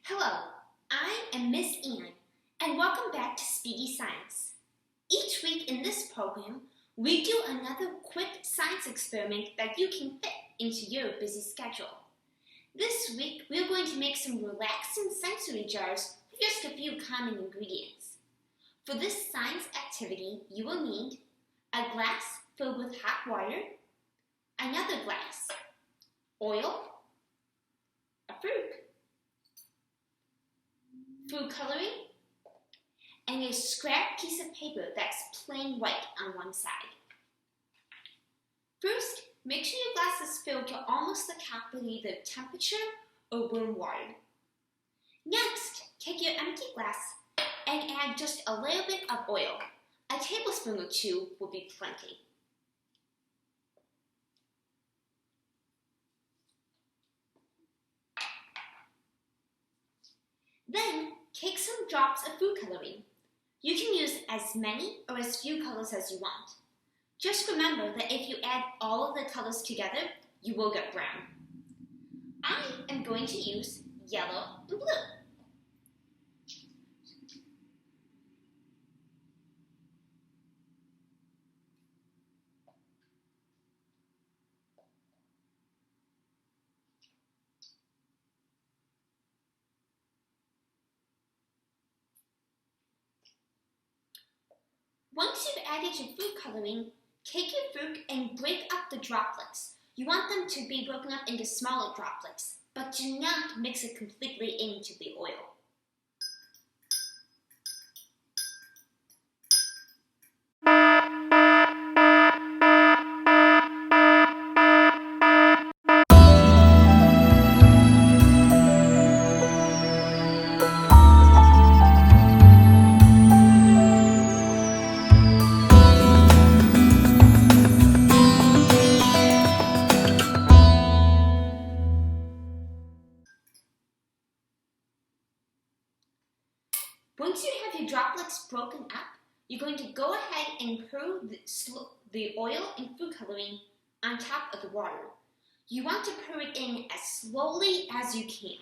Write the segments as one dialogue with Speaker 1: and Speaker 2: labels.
Speaker 1: Hello, I am Miss Ann, and welcome back to Speedy Science. Each week in this program, we do another quick science experiment that you can fit into your busy schedule. This week, we are going to make some relaxing sensory jars with just a few common ingredients. For this science activity, you will need a glass filled with hot water, another glass, oil, a fruit coloring, and a scrap piece of paper that's plain white on one side. First, make sure your glass is filled to almost the top with either temperature or warm water. Next, take your empty glass and add just a little bit of oil. A tablespoon or two will be plenty. Then, take some drops of food coloring. You can use as many or as few colors as you want. Just remember that if you add all of the colors together, you will get brown. I am going to use yellow and blue. Once you've added your food coloring, take your fruit and break up the droplets. You want them to be broken up into smaller droplets, but do not mix it completely into the oil. Once you have your droplets broken up, you're going to go ahead and pour the oil and food coloring on top of the water. You want to pour it in as slowly as you can.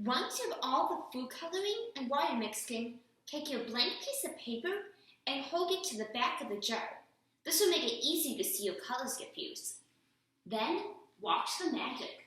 Speaker 1: Once you have all the food coloring and water mixed in, take your blank piece of paper and hold it to the back of the jar. This will make it easy to see your colors diffuse. Then, watch the magic.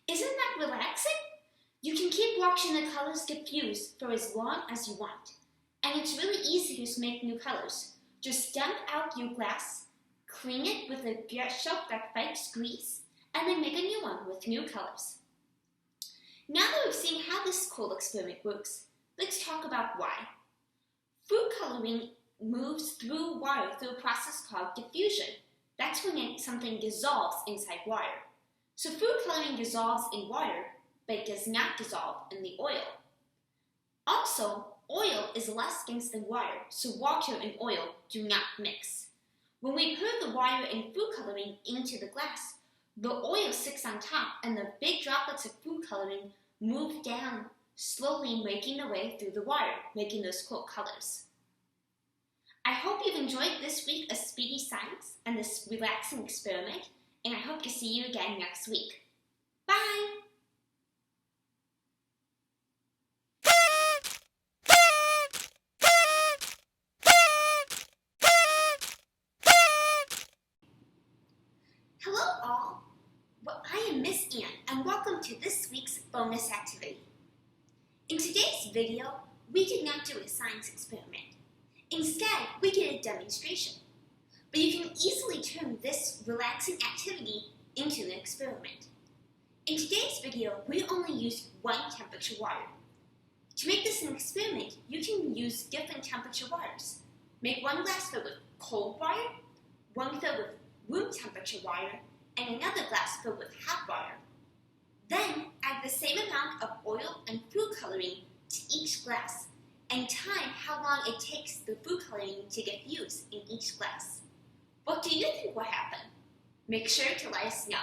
Speaker 1: Isn't that relaxing? You can keep watching the colors diffuse for as long as you want. And it's really easy to make new colors. Just dump out your glass, clean it with a soap that fights grease, and then make a new one with new colors. Now that we've seen how this cool experiment works, let's talk about why. Food coloring moves through water through a process called diffusion. That's when something dissolves inside water. So food coloring dissolves in water, but it does not dissolve in the oil. Also, oil is less dense than water, so water and oil do not mix. When we pour the water and food coloring into the glass, the oil sits on top and the big droplets of food coloring move down, slowly making their way through the water, making those cool colors. I hope you've enjoyed this week of Speedy Science and this relaxing experiment, and I hope to see you again next week. Bye! Hello all! Well, I am Miss Ann and welcome to this week's bonus activity. In today's video, we did not do a science experiment. Instead, we did a demonstration. But you can easily turn this relaxing activity into an experiment. In today's video, we only used one temperature water. To make this an experiment, you can use different temperature waters. Make one glass filled with cold water, one filled with room temperature water, and another glass filled with hot water. Then add the same amount of oil and food coloring to each glass and time how long it takes the food coloring to get used in each glass. What do you think will happen? Make sure to let us know.